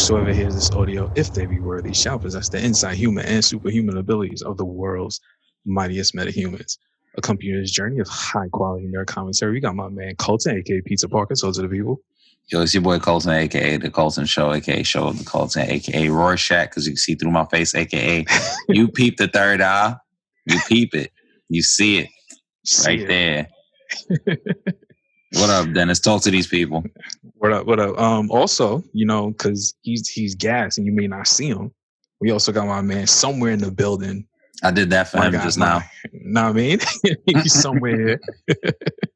whosoever hears this audio, if they be worthy, shall possess the inside human and superhuman abilities of the world's mightiest metahumans. Accompanying this journey of high quality nerd commentary, we got my man Colton, aka Pizza Parker. So to the people. Yo, it's your boy Colton, aka The Colton Show, aka Show of the Colton, aka Rorschach, because you can see through my face, aka you peep the third eye. You peep it. You see it right there. What up, Dennis? Talk to these people. What up? Also, because he's gas and you may not see him, we also got my man somewhere in the building. I did that for him just now. Nah, I mean, he's somewhere.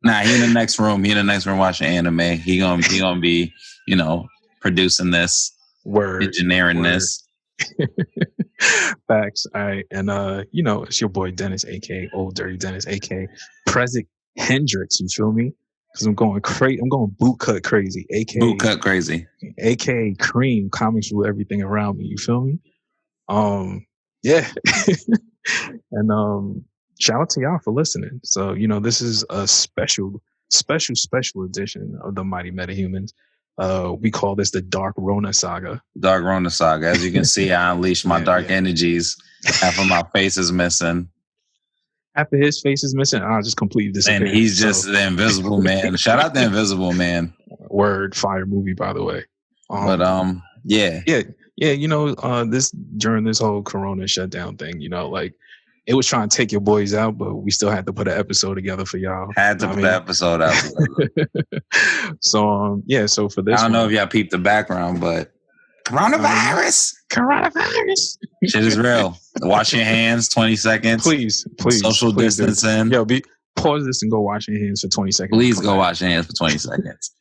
Nah, he in the next room. He in the next room watching anime. He gonna be, producing this, engineering this. Facts. All right, and it's your boy Dennis, aka Old Dirty Dennis, aka Prezak Hendricks. You feel me? Because I'm going crazy. I'm going boot cut crazy, aka boot cut crazy, aka Cream. Comics rule everything around me. You feel me? Yeah. And shout out to y'all for listening. So, this is a special edition of the Mighty Metahumans. We call this the Dark Rona Saga. Dark Rona Saga. As you can see, I unleashed my dark energies. Half of my face is missing. Half of his face is missing. I just completely disappeared. And he's just the Invisible Man. Shout out the Invisible Man. Word, fire movie, by the way. Yeah. This during this whole Corona shutdown thing, it was trying to take your boys out, but we still had to put an episode together for y'all. Had to put the episode out. So for this, I don't know if y'all peeped the background, but coronavirus. Shit is real. Wash your hands, 20 seconds. Please. Social distancing. Yo, pause this and go wash your hands for 20 seconds. Please go wash your hands for 20 seconds.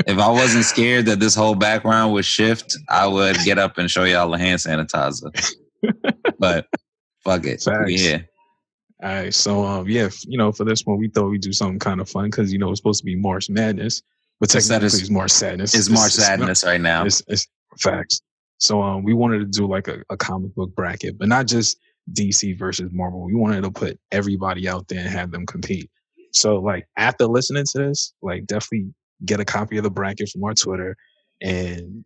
If I wasn't scared that this whole background would shift, I would get up and show y'all the hand sanitizer. But fuck it. Facts. We here. All right. So, for this one, we thought we'd do something kind of fun because, it's supposed to be March Madness. But technically, it's March Sadness. It's March Sadness right now. It's facts. So, we wanted to do like a comic book bracket, but not just DC versus Marvel. We wanted to put everybody out there and have them compete. So, like, after listening to this, like, definitely get a copy of the bracket from our Twitter and,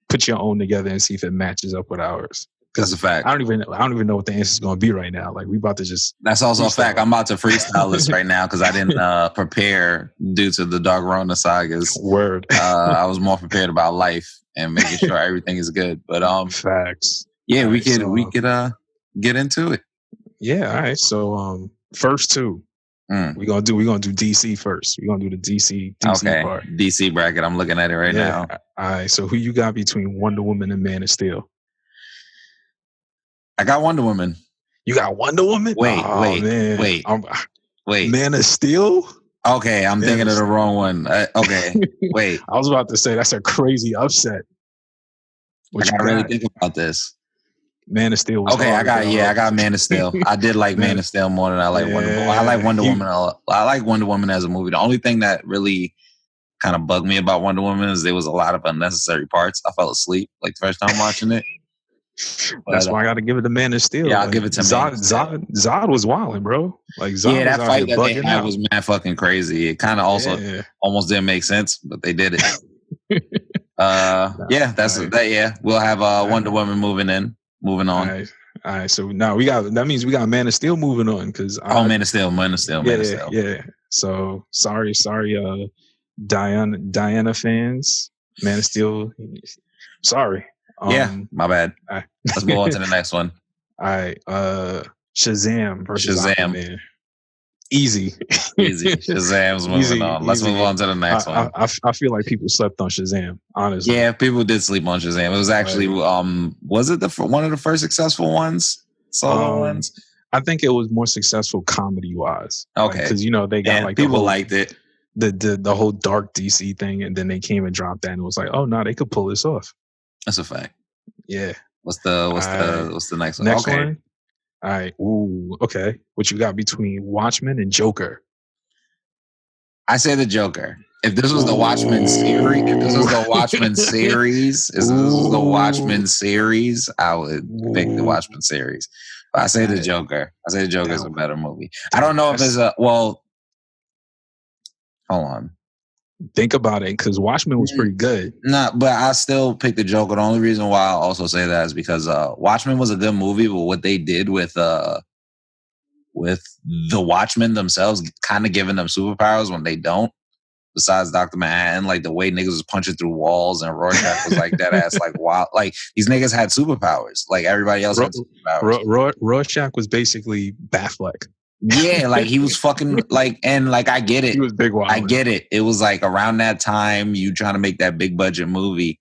put your own together and see if it matches up with ours. That's a fact. I don't even know what the answer is going to be right now. Like, we about to just. That's also a fact. I'm about to freestyle this right now because I didn't prepare due to the Dark Rona sagas. Word. I was more prepared about life and making sure everything is good. But facts. Yeah, we could get into it. Yeah. All right. So first two. We're gonna do DC first. We're gonna do the DC part. DC bracket. I'm looking at it right now. All right. So who you got between Wonder Woman and Man of Steel? I got Wonder Woman. You got Wonder Woman? Wait. Man of Steel? Okay, I'm thinking of the wrong one. Okay, wait. I was about to say that's a crazy upset. I gotta really think about this. Man of Steel was okay. I got Man of Steel. I did like Man of Steel more than I like Wonder Woman. I like Wonder Woman. I like Wonder Woman as a movie. The only thing that really kind of bugged me about Wonder Woman is there was a lot of unnecessary parts. I fell asleep like the first time watching it. That's why I got to give it to Man of Steel. Yeah, I'll give it to Zod. Zod was wilding, bro. Like Zod that fight that they had was mad fucking crazy. It kind of also almost didn't make sense, but they did it. We'll have Wonder Woman moving on. All right. So now that means we got Man of Steel moving on because Man of Steel. Yeah. So sorry, Diana fans. Man of Steel. Sorry. My bad. Right. Let's move on to the next one. All right. Shazam versus Aquaman. Easy. Shazam's moving on. Let's move on to the next one. I feel like people slept on Shazam, honestly. Yeah, people did sleep on Shazam. It was actually, was it one of the first successful ones? Solo ones? I think it was more successful comedy-wise. Okay. Because, they got like people liked it. The whole dark DC thing, and then they came and dropped that, and it was like, oh, no, they could pull this off. That's a fact. Yeah. What's the next one? Next one? All right. Ooh, okay. What you got between Watchmen and Joker? I say the Joker. If this was the Watchmen series, I would pick the Watchmen series. But I say the Joker. I say the Joker is a better movie. I don't know if there's hold on. Think about it, because Watchmen was pretty good. Nah, but I still pick the Joker. The only reason why I also say that is because Watchmen was a good movie, but what they did with the Watchmen themselves, kind of giving them superpowers when they don't. Besides Dr. Manhattan, like the way niggas was punching through walls and Rorschach was like that ass, like wow, like these niggas had superpowers, like everybody else had superpowers. Rorschach was basically Batfleck. Yeah, like he was fucking like, and like I get it. He was big wild. I get it. It was like around that time you trying to make that big budget movie,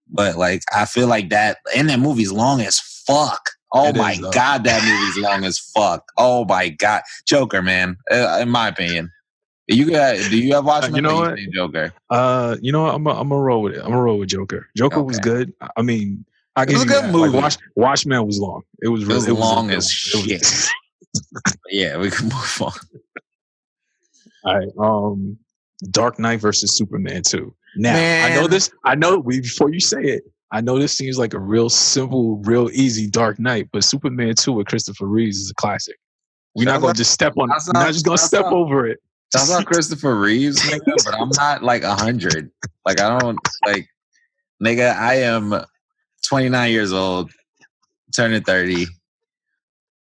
but like I feel like that, and that movie's long as fuck. Oh my god, that movie's long as fuck. Oh my god, Joker, man. In my opinion. Do you have Watchmen? You know what? Joker. You know what? I'm gonna roll with it. I'm gonna roll with Joker. Joker was good. I mean, I guess it was a good movie. Like, Watchmen was long. It was long as shit. Yeah, we can move on. All right. Dark Knight versus Superman 2. Now, man. I know before you say it, I know this seems like a real simple, real easy Dark Knight, but Superman 2 with Christopher Reeves is a classic. We're not gonna just step on it. We're not just gonna step over it. That's not Christopher Reeves, nigga, but I'm not like 100. Like I don't like, nigga. I am 29 years old, turning 30.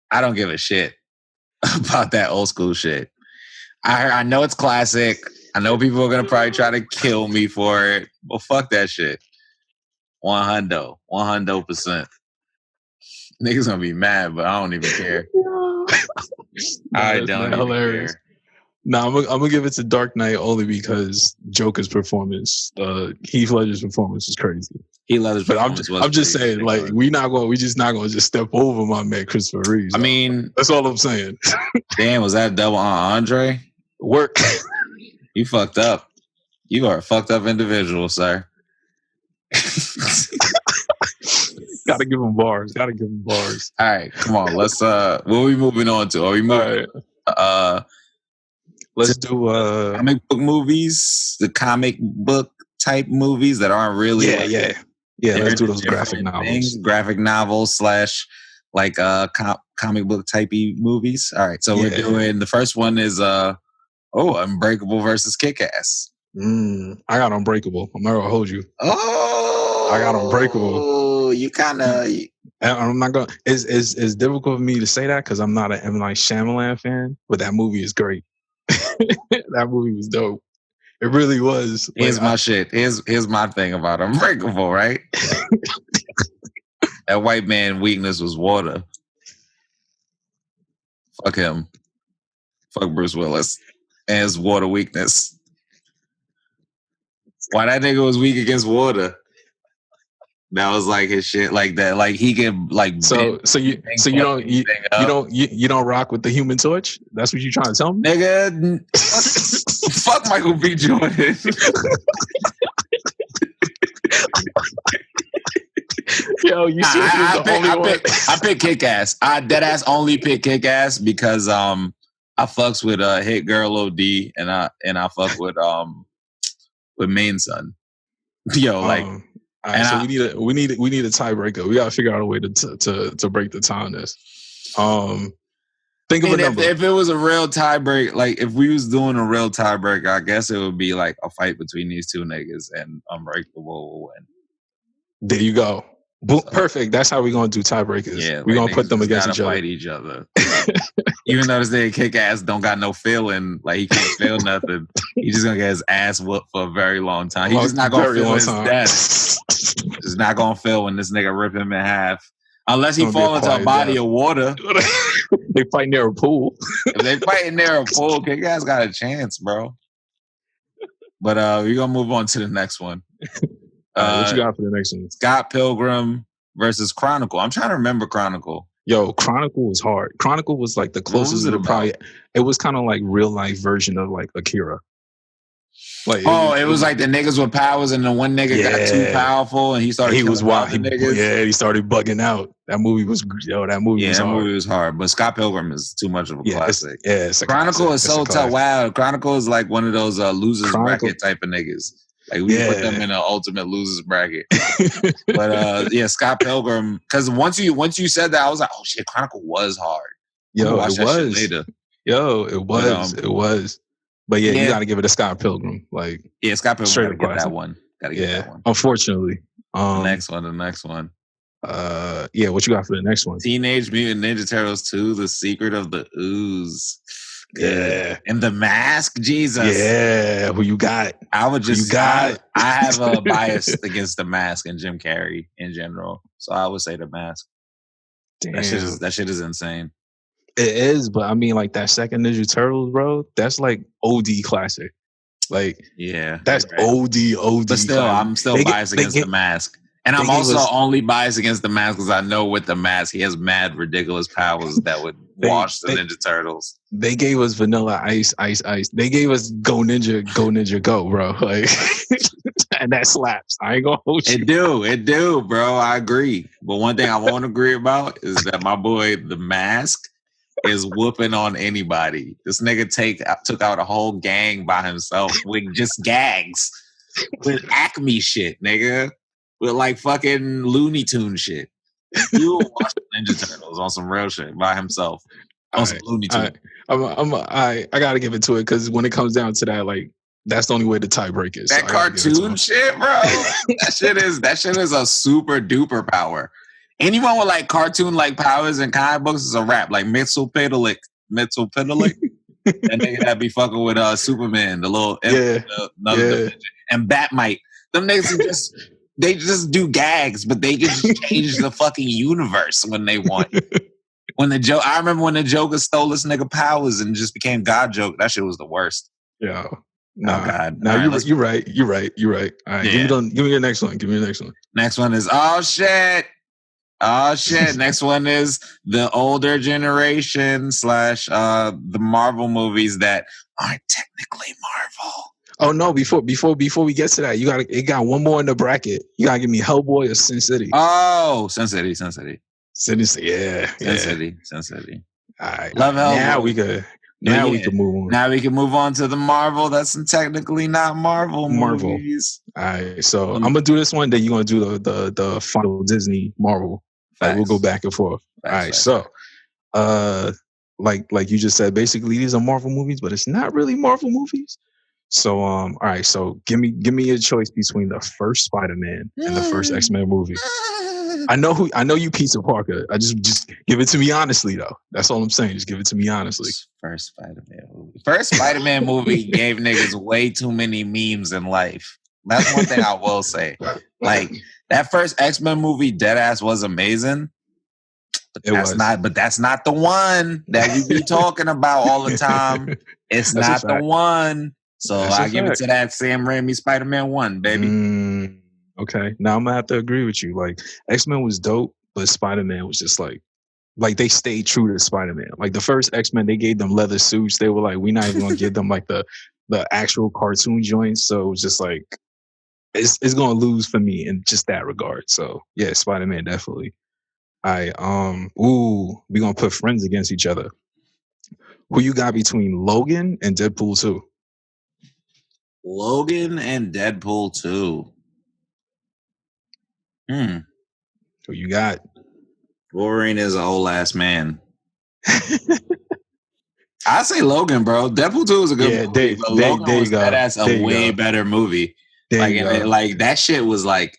I don't give a shit about that old school shit. I know it's classic. I know people are gonna probably try to kill me for it, but fuck that shit. 100%. Niggas gonna be mad, but I don't even care. I don't even care. No, I'm gonna give it to Dark Knight only because Joker's performance, Heath Ledger's performance was crazy. But I'm just saying, like, we just not gonna just step over my man Christopher Reeves. I mean, that's all I'm saying. Damn, was that double on Andre? Work. You fucked up. You are a fucked up individual, sir. Gotta give him bars. All right, come on. Let's what are we moving on to? Are we moving let's do comic book movies, the comic book type movies that aren't really let's do those graphic novels / like comic book typey movies. All right, so we're doing the first one is Unbreakable versus Kick-Ass. I got Unbreakable. I'm not gonna hold you. I got Unbreakable. You kind of. I'm not gonna. It's difficult for me to say that because I'm not an M. Night Shyamalan fan, but that movie is great. That movie was dope. It really was. Here's my shit. Here's my thing about Unbreakable, right? That white man weakness was water. Fuck him. Fuck Bruce Willis and his water weakness. Why that nigga was weak against water? That was like his shit, like that. Like he could like. You don't rock with the Human Torch. That's what you trying to tell me, nigga. Fuck Michael B. Jordan. Yo, you see, I pick Kick-Ass. I deadass only pick Kick-Ass because I fucks with Hit Girl OD and I fuck with Main Son. Yo, like. All right, so we need a tiebreaker. We gotta figure out a way to break the tie on this. Think of a number. If it was a real tiebreak, like if we was doing a real tiebreaker, I guess it would be like a fight between these two niggas and Unbreakable will win. There you go. Perfect. That's how we're gonna do tiebreakers. Yeah, we're gonna put them against each other. Fight each other. Even though this nigga Kick-Ass don't got no feeling, like he can't feel nothing. He's just gonna get his ass whooped for a very long time. He's just not gonna feel his death. Just not gonna feel when this nigga rip him in half. Unless he fall into a body of water. They fight near a pool. If they fight near a pool, Kick-Ass got a chance, bro. But we're gonna move on to the next one. What you got for the next one? Scott Pilgrim versus Chronicle. I'm trying to remember Chronicle. Yo, Chronicle was hard. Chronicle was like the closest to probably. It was kind of like real life version of like Akira. Like it was like the niggas with powers, and the one nigga got too powerful, and he started. He was wild. He started bugging out. That movie was That movie was hard. But Scott Pilgrim is too much of a classic. It's Chronicle is so tough. Wow, Chronicle is like one of those losers bracket type of niggas. Like we put them in an ultimate losers bracket. But Scott Pilgrim. Because once you said that, I was like, oh shit, Chronicle was hard. It was. It was. But yeah, you got to give it to Scott Pilgrim. Like, yeah, Scott Pilgrim straight got to up get classic. that one. Got to get that one. Unfortunately. The next one. Yeah, what you got for the next one? Teenage Mutant Ninja Turtles 2: The Secret of the Ooze. Good. Yeah. And The Mask, Jesus. Yeah, who you got? I would just I have a bias against The Mask and Jim Carrey in general, so I would say The Mask. Damn. That shit is insane. It is, but I mean, like that second Ninja Turtles, bro. That's like OD classic. Like, yeah, that's right. OD. But still, classic. I'm still biased against The Mask. And I'm also only biased against The Mask because I know with The Mask, he has mad ridiculous powers that would wash the Ninja Turtles. They gave us Vanilla Ice. They gave us Go Ninja Go, bro. Like, and that slaps. I ain't gonna hold you. It do, bro. I agree. But one thing I won't agree about is that my boy The Mask is whooping on anybody. This nigga took out a whole gang by himself with just gags. With Acme shit, nigga. With like fucking Looney Tune shit. You watch Ninja Turtles on some real shit by himself. On some Looney Tune. I gotta give it to it because when it comes down to that, like that's the only way the tiebreak is. That cartoon shit, bro. that shit is a super duper power. Anyone with like cartoon like powers and comic books is a rap. Like Mitsupidalik. That nigga that be fucking with Superman, the little and Batmite. Them niggas they just do gags, but they can just change the fucking universe when they want. I remember when the Joker stole this nigga powers and just became God Joke. That shit was the worst. Yeah. Oh God. No, you're right. All right. All right. Yeah. Give me the next one. Next one is Next one is the older generation / the Marvel movies that aren't technically Marvel. Oh no! Before we get to that, it got one more in the bracket. You gotta give me Hellboy or Sin City. Oh, Sin City. Yeah. Sin City. All right. Love Hellboy. Now we can move on. Now we can move on to the Marvel. That's technically not Marvel movies. All right. So I'm gonna do this one. Then you're gonna do the final Disney Marvel. Like, we'll go back and forth. All right. So, like you just said, basically these are Marvel movies, but it's not really Marvel movies. So, all right. So give me a choice between the first Spider-Man and the first X-Men movie. I know you, Peter Parker. I just give it to me honestly, though. That's all I'm saying. Just give it to me honestly. First Spider-Man movie gave niggas way too many memes in life. That's one thing I will say. Like that first X-Men movie, deadass was amazing. But that's not the one that we be talking about all the time. It's not the one. So I give it to that Sam Raimi Spider-Man 1, baby. Okay. Now I'm gonna have to agree with you. Like X-Men was dope, but Spider-Man was just like they stayed true to Spider-Man. Like the first X-Men, they gave them leather suits. They were like, we're not even gonna give them like the actual cartoon joints. So it was just like it's gonna lose for me in just that regard. So yeah, Spider-Man definitely. We're gonna put friends against each other. Who you got between Logan and Deadpool 2? Logan and Deadpool 2. Who you got? Wolverine is an old ass man. I say Logan, bro. Deadpool 2 is a good movie, but Logan was a way better movie. Like that shit was like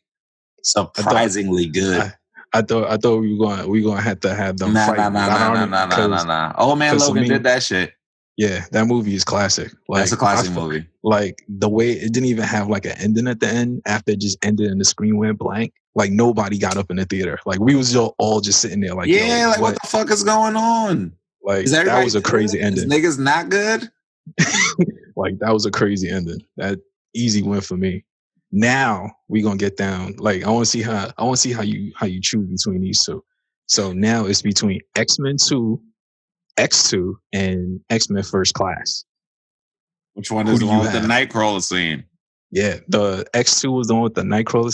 surprisingly good. I thought we were gonna have to have them fight. Nah. Old man Logan did that shit. Yeah, that movie is classic. Like, that's a classic movie. Like the way it didn't even have like an ending at the end after it just ended and the screen went blank. Like nobody got up in the theater. Like we was all just sitting there like, what the fuck is going on? Like that was a crazy ending. Niggas not good. Like that was a crazy ending. That easy win for me. Now we gonna get down. Like I want to see how you choose between these two. So now it's between X-Men 2, X2, and X-Men First Class. Which one is the one with the Nightcrawler scene? Yeah, the X2 was the one with the Nightcrawler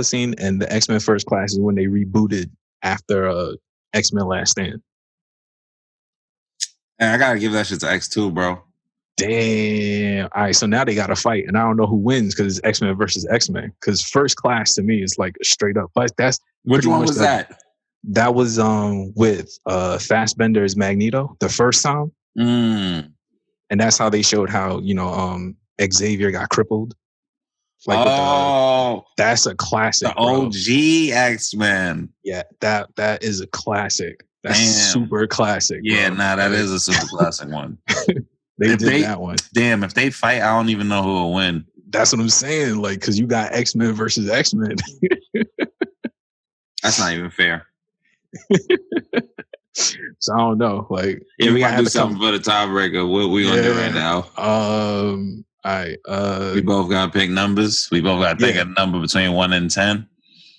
scene, and the X-Men First Class is when they rebooted after X-Men Last Stand. And I gotta give that shit to X2, bro. Damn. All right, so now they gotta fight, and I don't know who wins because it's X-Men versus X-Men. Because First Class to me is like straight up. But that's which one was that? That was with Fassbender's Magneto the first time. and that's how they showed how Xavier got crippled. Like that's a classic, the OG X-Men. Yeah, that is a classic. That's super classic. Yeah, bro. that is a super classic one. They did that one. Damn, if they fight, I don't even know who will win. That's what I'm saying. Like, because you got X-Men versus X-Men. That's not even fair. So I don't know. Like, yeah, we gotta do something for the tiebreaker. What we gonna do right now? All right. We both gotta pick numbers. We both gotta pick a number between 1 and 10.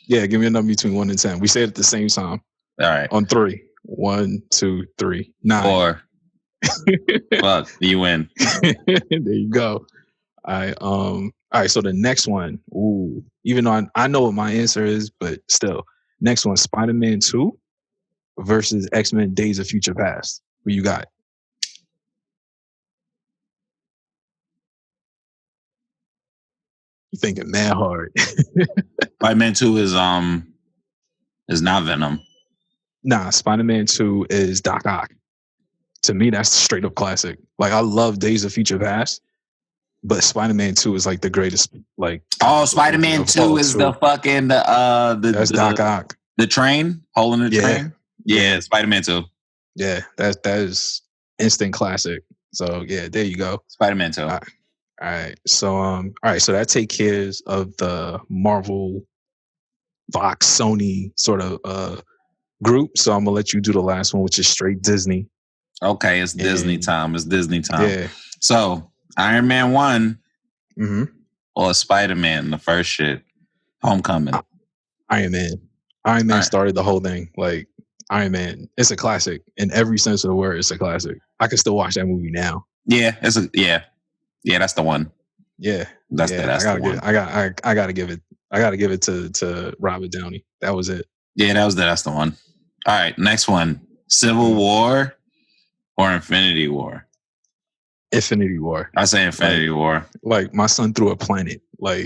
Yeah, give me a number between 1 and 10. We say it at the same time. All right. On 3. 1, 2, 3. 9. 4. Fuck, you win. There you go. All right, so the next one. Ooh, even though I know what my answer is, but still. Next one, Spider-Man 2 versus X-Men Days of Future Past. Who you got? You thinking mad hard. Spider-Man 2 is not Venom. Nah, Spider-Man 2 is Doc Ock. To me, that's straight up classic. Like, I love Days of Future Past, but Spider-Man 2 is like the greatest. Like, Spider-Man 2 is the fucking that's Doc Ock. The train, hole in the train. Yeah, Spider-Man 2. Yeah, that is instant classic. So yeah, there you go. Spider-Man 2. All right. So so that take care of the Marvel, Fox, Sony sort of group. So I'm gonna let you do the last one, which is straight Disney. Okay, it's Disney time. It's Disney time. Yeah. So Iron Man 1 or Spider-Man, the first shit. Homecoming. Iron Man. Iron Man started the whole thing. Like, Iron Man, it's a classic in every sense of the word. It's a classic. I can still watch that movie now. Yeah, that's the one. Yeah, that's the one. I gotta give it to Robert Downey. That was it. Yeah, that's the one. All right, next one: Civil War or Infinity War. Infinity War. I say Infinity War. Like, my son threw a planet. Like,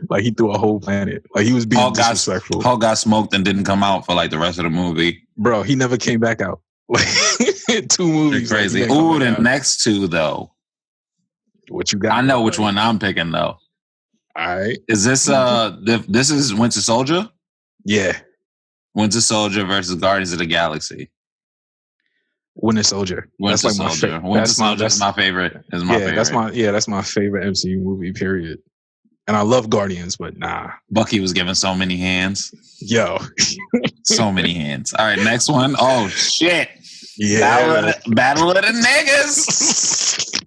like he threw a whole planet. Like, he was being disrespectful. Hulk got smoked and didn't come out for like the rest of the movie. Bro, he never came back out. Like, 2 movies. Crazy. Ooh, the next 2 though. What you got? I know which one I'm picking though. All right. Is this this is Winter Soldier? Yeah. Winter Soldier versus Guardians of the Galaxy. Winter Soldier. That's like my favorite. Winter Soldier is my favorite. That's my favorite MCU movie, period. And I love Guardians, but nah. Bucky was given so many hands. Yo. So many hands. All right, next one. Oh, shit. Yeah. Battle of the Niggas.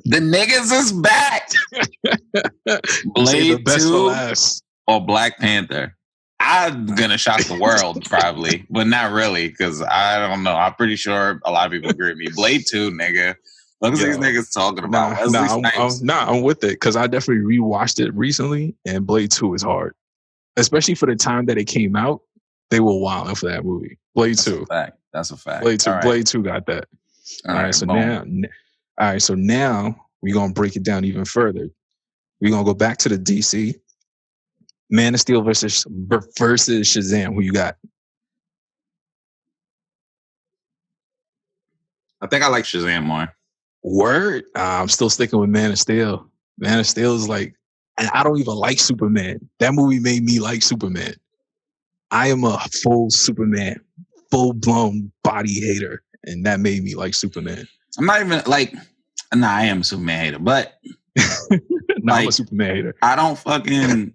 The niggas is back. Blade 2 or Black Panther. I'm going to shock the world, probably, but not really, because I don't know. I'm pretty sure a lot of people agree with me. Blade 2, nigga. Look at these niggas talking about. I'm with it, because I definitely rewatched it recently, and Blade 2 is hard. Especially for the time that it came out, they were wilding for that movie. Blade 2. That's a fact. Blade 2. Right. Blade 2 got that. All right, so now we're going to break it down even further. We're going to go back to the DC. Man of Steel versus Shazam. Who you got? I think I like Shazam more. Word? I'm still sticking with Man of Steel. Man of Steel is like, and I don't even like Superman. That movie made me like Superman. I am a full Superman, full-blown body hater, and that made me like Superman. I'm not even like, I am a Superman hater, but I'm a Superman hater. I don't fucking.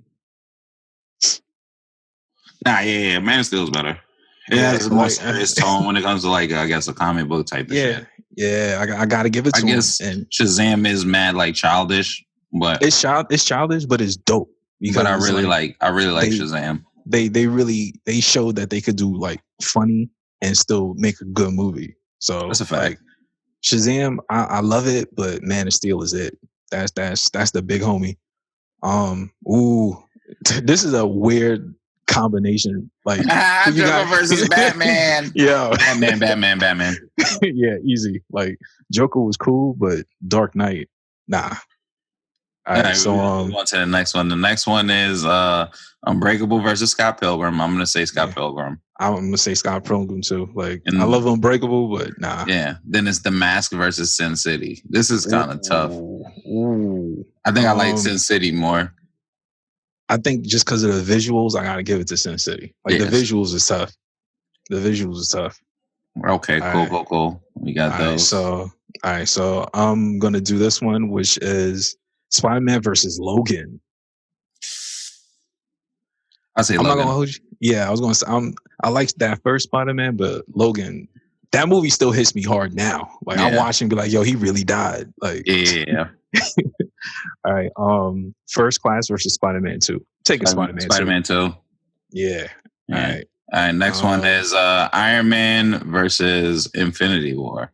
Man of Steel is better. It's a more serious tone when it comes to like, I guess, a comic book type of shit. Yeah, I gotta give it to him. I guess Shazam is mad like childish, but it's childish, but it's dope. But I really like Shazam. They showed that they could do like funny and still make a good movie. So that's a fact. Like, Shazam, I love it, but Man of Steel is it. That's the big homie. This is a weird combination. Like, Joker versus Batman. Yeah. Batman. Yeah, easy. Like, Joker was cool, but Dark Knight, nah. All right, so move on to the next one. The next one is Unbreakable versus Scott Pilgrim. I'm gonna say Scott Pilgrim. I'm gonna say Scott Pilgrim too. Like, And, I love Unbreakable, but nah. Yeah. Then it's The Mask versus Sin City. This is kind of tough. Ooh. I think I like Sin City more. I think just because of the visuals, I gotta give it to Sin City. Like, the visuals is tough. The visuals is tough. Okay, cool. We got those. All right, so I'm gonna do this one, which is Spider-Man versus Logan. I say Logan. I'm not gonna hold you. Yeah, I was gonna say I like that first Spider-Man, but Logan, that movie still hits me hard now. Like, I watch him be like, yo, he really died. Like, yeah. All right. First Class versus Spider-Man 2. Taking Spider-Man 2. Yeah. All right. All right. Next one is Iron Man versus Infinity War.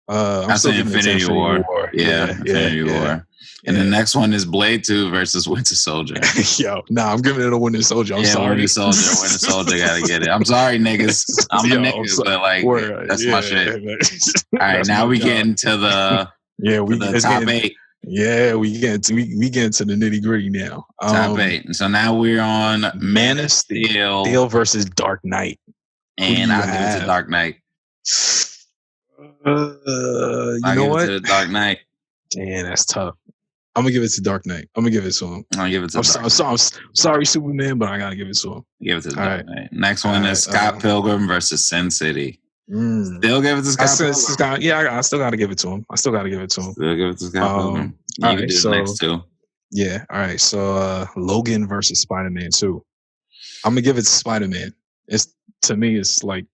I'm saying Infinity War. Yeah, Infinity War. And the next one is Blade 2 versus Winter Soldier. Yo, I'm giving it a Winter Soldier. I'm sorry. Winter Soldier gotta get it. I'm sorry, niggas. I'm a nigga, but like, that's my shit. All right, now we get into the top 8. Yeah, we get into the nitty gritty now. Top 8. So now we're on Man of Steel versus Dark Knight. And I'll give it to Dark Knight. You know what? To the Dark Knight. Damn, that's tough. I'm gonna give it to Dark Knight. I'm gonna give it to him. I'll give it to I'm sorry, Superman, but I gotta give it to him. Give it to Dark Knight. Next one is Scott Pilgrim versus Sin City. Still give it to Scott Pilgrim. Yeah, I still gotta give it to him. Still give it to Scott Pilgrim. You can do the next two. Yeah. All right. So Logan versus Spider-Man 2. I'm gonna give it to Spider-Man. To me, it's like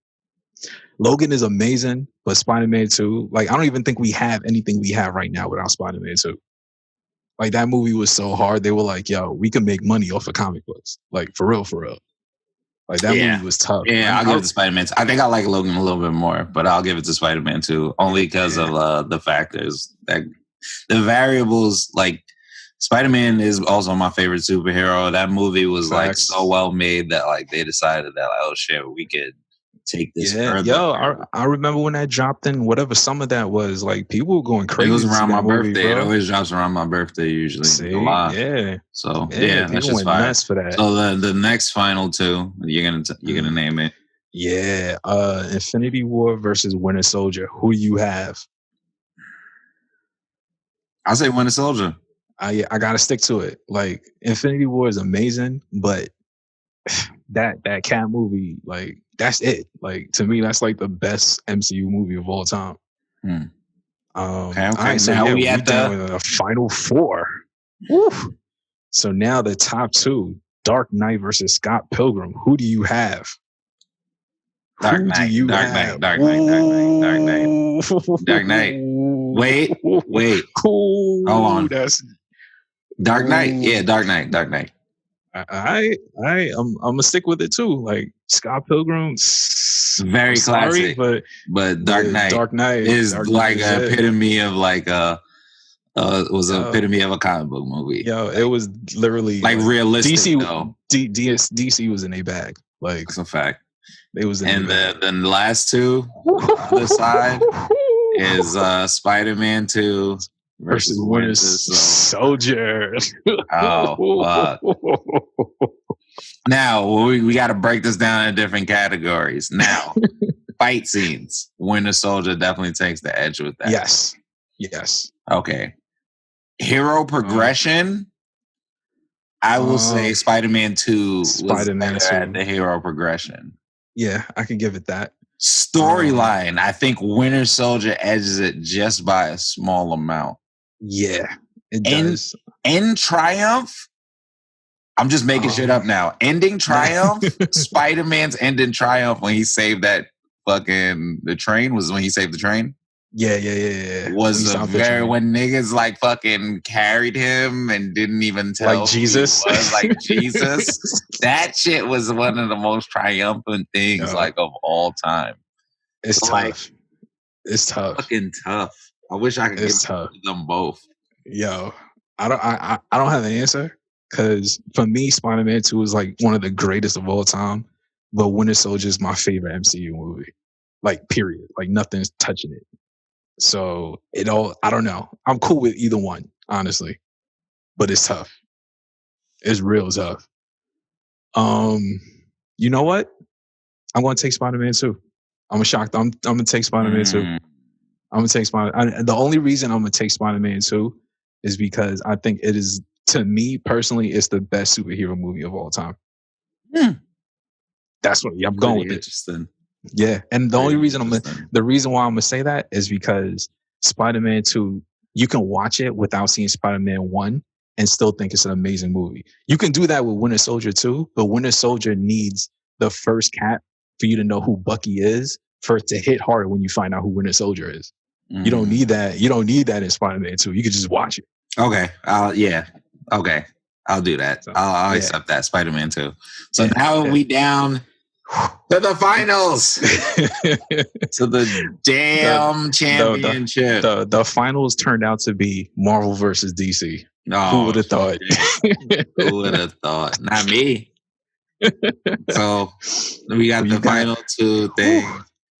Logan is amazing, but Spider-Man 2, like, I don't even think we have anything we have right now without Spider-Man 2. Like, that movie was so hard. They were like, yo, we can make money off of comic books. Like, for real. Like, that movie was tough. Yeah, I'll give it to Spider-Man 2. I think I like Logan a little bit more, but I'll give it to Spider-Man 2 only because of the factors. That the variables, like, Spider-Man is also my favorite superhero. That movie was like so well made that like they decided that, like, oh shit, we could take this further. Yo, I remember when that dropped in whatever summer that was. Like, people were going crazy. It was around my birthday. It always drops around my birthday usually. See? Yeah. So that's just fire. Nuts for that. So the next final two, you're gonna name it. Yeah. Infinity War versus Winter Soldier. Who do you have? I'll say Winter Soldier. I gotta stick to it. Like, Infinity War is amazing, but that cat movie, like, that's it. Like, to me, that's like the best MCU movie of all time. Okay. All right, so now we at the final 4. Woo. So now the top 2, Dark Knight versus Scott Pilgrim. Who do you have? Dark Knight. Wait. Hold on. Dark Knight. Yeah, Dark Knight. I'm gonna stick with it too. Like, Scott Pilgrim, very classic, but Dark Knight is like an epitome of like epitome of a comic book movie. Yo, it was literally like realistic. DC was in a bag. Like, that's a fact. It was in the last two on the other side is Spider-Man 2 versus Winter Soldier. Oh, fuck. Now, we got to break this down in different categories. Now, fight scenes. Winter Soldier definitely takes the edge with that. Yes. Okay. Hero progression. I will say Spider-Man 2 was better at the hero progression. Yeah, I can give it that. Storyline. I think Winter Soldier edges it just by a small amount. Yeah, it does. In Triumph, I'm just making shit up now. Ending Triumph, Spider-Man's ending Triumph when he saved that the train was when he saved the train. Yeah. Was when niggas like fucking carried him and didn't even tell like Jesus. Like Jesus. That shit was one of the most triumphant things like of all time. It's tough. Like, it's tough. Fucking tough. I wish I could give them both. Yo, I don't have an answer because for me, Spider-Man 2 is like one of the greatest of all time. But Winter Soldier is my favorite MCU movie. Like, period. Like, nothing's touching it. So I don't know. I'm cool with either one. honestly, but it's tough. It's real tough. You know what? I'm going to take Spider-Man 2. I'm shocked. I'm going to take Spider-Man 2. I'm going to take Spider-Man. The only reason I'm going to take Spider-Man 2 is because I think it is, to me personally, it's the best superhero movie of all time. That's what I'm going with. Interesting. Yeah, and the only reason the reason why I'm gonna say that is because Spider-Man 2, you can watch it without seeing Spider-Man 1 and still think it's an amazing movie. You can do that with Winter Soldier 2, but Winter Soldier needs the first cap for you to know who Bucky is for it to hit harder when you find out who Winter Soldier is. You don't need that. You don't need that in Spider-Man 2. You can just watch it. Okay. Okay. I'll do that. So, I'll accept that. Spider-Man 2. So now we down to the finals. To the damn championship. The finals turned out to be Marvel versus DC. Who would have thought? Who would have thought? Not me. So we got the final two things.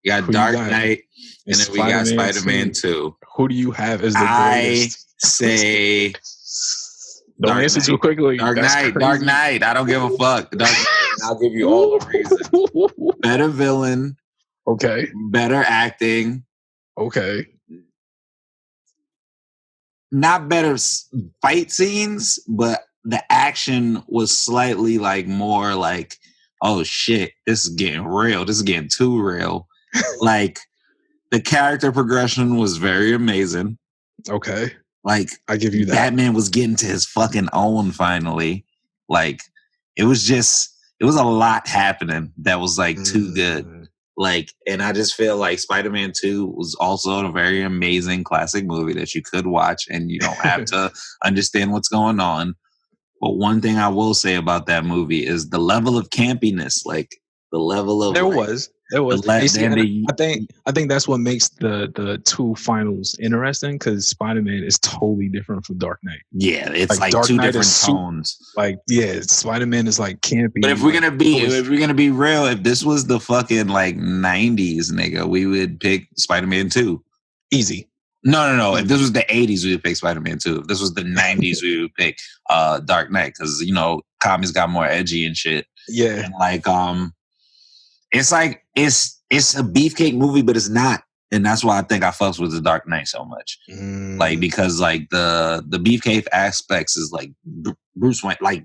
We got Dark Knight, and then we got Spider-Man 2. Who do you have as the greatest? I say... Don't answer too quickly. Dark Knight. I don't give a fuck. Dark Knight. I'll give you all the reasons. Better villain. Okay. Better acting. Okay. Not better fight scenes, but the action was slightly like more like, oh shit, this is getting real. This is getting too real. Like the character progression was very amazing. Okay. Like, I give you that. Batman was getting to his fucking own finally. Like, it was a lot happening that was like too good. Like, and I just feel like Spider-Man 2 was also a very amazing classic movie that you could watch and you don't have to understand what's going on. But one thing I will say about that movie is the level of campiness, like the level of There was. I think that's what makes the two finals interesting because Spider-Man is totally different from Dark Knight. Yeah, it's like two different tones. Spider-Man is like campy. But if we're gonna be real, if this was the fucking like 90s, nigga, we would pick Spider-Man 2. Easy. No. If this was the 80s, we would pick Spider-Man 2. If this was the 90s, we would pick Dark Knight because comics got more edgy and shit. Yeah. And like it's like it's a beefcake movie, but it's not, and that's why I think I fucks with the Dark Knight so much. Like because like the beefcake aspects is like Bruce Wayne, like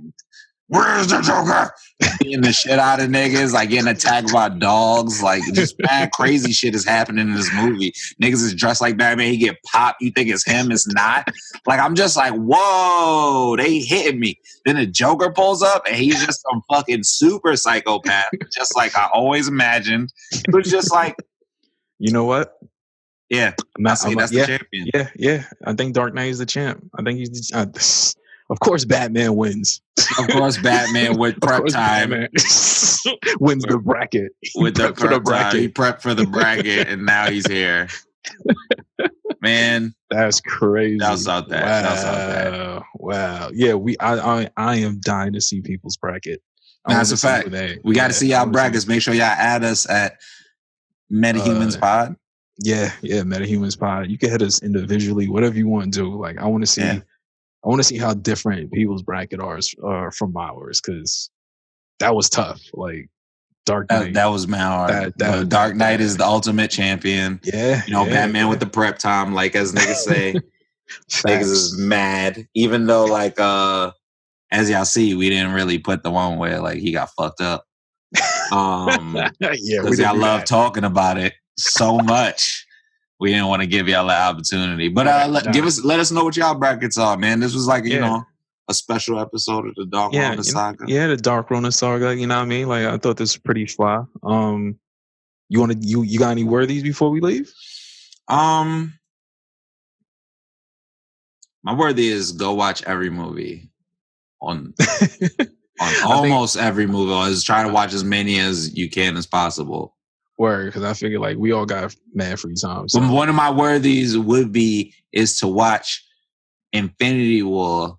where's the Joker? Beating the shit out of niggas, like getting attacked by dogs, like just bad crazy shit is happening in this movie. Niggas is dressed like Batman, he get popped, you think it's him, it's not. Like I'm just like, whoa, they hitting me. Then the Joker pulls up and he's just some fucking super psychopath, just like I always imagined. It was just like, you know what? Yeah, that's the champion. Yeah. I think Dark Knight is the champ. I think he's of course, Batman wins. Of course, Batman with prep time wins the bracket. With the bracket, he prepped for the bracket, and now he's here. Man, that's crazy. That was out there. Wow. Yeah, I am dying to see people's bracket. That's a fact. We got to see y'all brackets. Make sure y'all add us at Metahumans Pod. Yeah, Metahumans Pod. You can hit us individually, whatever you want to do. Like, I want to see. Yeah. I want to see how different people's bracket are from ours because that was tough. Like Dark Knight, that was hard. Dark Knight is the ultimate champion. Yeah, Batman with the prep time, like as niggas say, niggas is mad. Even though, like, as y'all see, we didn't really put the one where like he got fucked up. Because y'all love talking about it so much. We didn't want to give y'all that opportunity, but let us know what y'all brackets are, man. This was like a special episode of the Dark Rona Saga. Yeah, the Dark Rona Saga. You know what I mean? Like I thought this was pretty fly. You got any worthies before we leave? My worthy is go watch every movie on almost every movie. Or is try to watch as many as you can as possible. Word, because I figure like we all got mad free time. So. One of my worthies is to watch Infinity War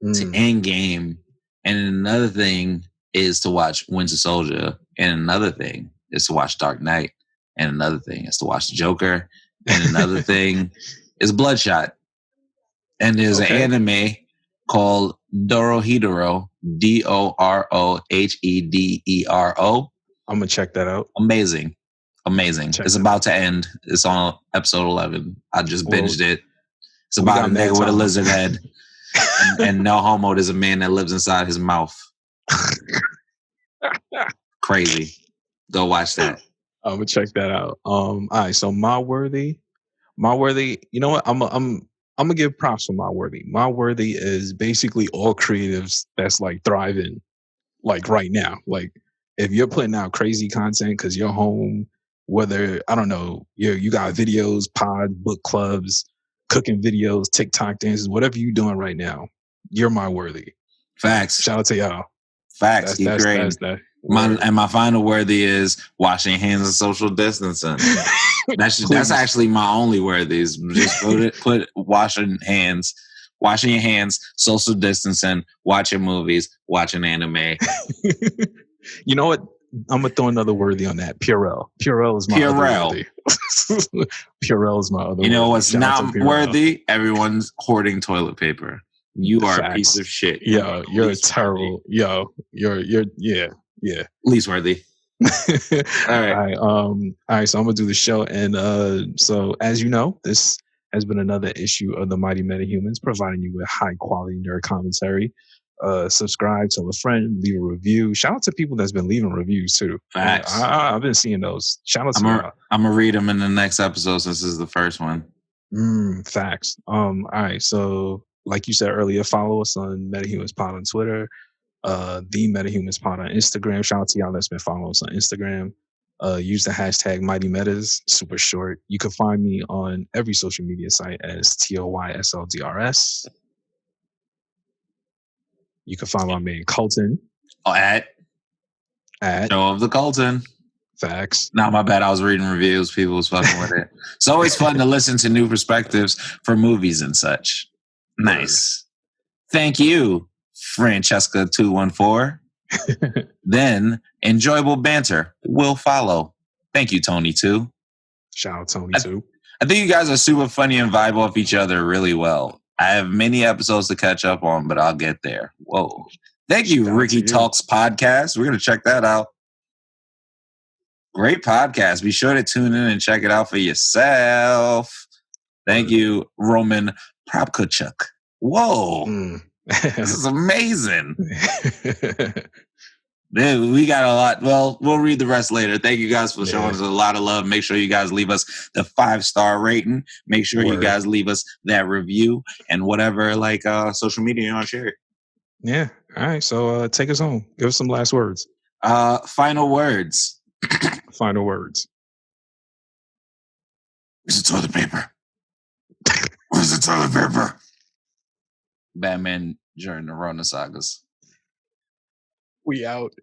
to Endgame, and another thing is to watch Winter Soldier, and another thing is to watch Dark Knight, and another thing is to watch Joker, and another thing is Bloodshot. And there's Okay. an anime called Dorohedoro, Dorohedero. I'm gonna check that out. Amazing. Check It's that about out. to end. It's on episode 11. I just Well, binged it. It's we about a got mad nigga with a time. lizard head. And no homo, there's a man that lives inside his mouth. Crazy. Go watch that. I'm gonna check that out. All right. So my worthy. You know what? I'm gonna give props for my worthy. My worthy is basically all creatives that's like thriving, like right now. Like if you're putting out crazy content because you're home, whether I don't know, you got videos, pods, book clubs, cooking videos, TikTok dances, whatever you're doing right now, you're my worthy. Facts. Shout out to y'all. Facts. Keep creating. That. My final worthy is washing hands and social distancing. That's actually my only worthies. Just put washing your hands, social distancing, watching movies, watching anime. You know what? I'm gonna throw another worthy on that. Purell. Purell is my other worthy. Purell is my other. You know worthy. what's not worthy? Everyone's hoarding toilet paper. You are Facts. a piece of shit. Yo, you're terrible. Worthy. Yo, you're yeah. Least worthy. All right. All right. So I'm gonna do the show, and so as you know, this has been another issue of the Mighty Metahumans, providing you with high quality nerd commentary. Subscribe, tell a friend, leave a review. Shout out to people that's been leaving reviews too. Facts. I've been seeing those. Shout out to y'all. I'm gonna read them in the next episode since this is the first one. Facts. All right. So like you said earlier, follow us on Metahumans Pod on Twitter. The Metahumans Pod on Instagram. Shout out to y'all that's been following us on Instagram. Use the hashtag Mighty Metas, super short. You can find me on every social media site as TOYSLDRS. You can find my man Colton at Show of the Colton. Facts. Nah, my bad. I was reading reviews. People was fucking with it. It's always fun to listen to new perspectives for movies and such. Nice. Thank you, Francesca214. Then enjoyable banter will follow. Thank you, Tony, too. Shout out Tony, too. I think you guys are super funny and vibe off each other really well. I have many episodes to catch up on, but I'll get there. Whoa. Thank you, Ricky Talks Podcast. We're going to check that out. Great podcast. Be sure to tune in and check it out for yourself. Thank you, Roman Propkochuk. Whoa. This is amazing. Man, we got a lot. Well, we'll read the rest later. Thank you guys for showing us a lot of love. Make sure you guys leave us the 5-star rating. Make sure you guys leave us that review and whatever social media you want to share it. Yeah. All right. So take us home. Give us some last words. Final words. Final words. Where's the toilet paper? Where's the toilet paper? Batman during the Rona sagas. We out.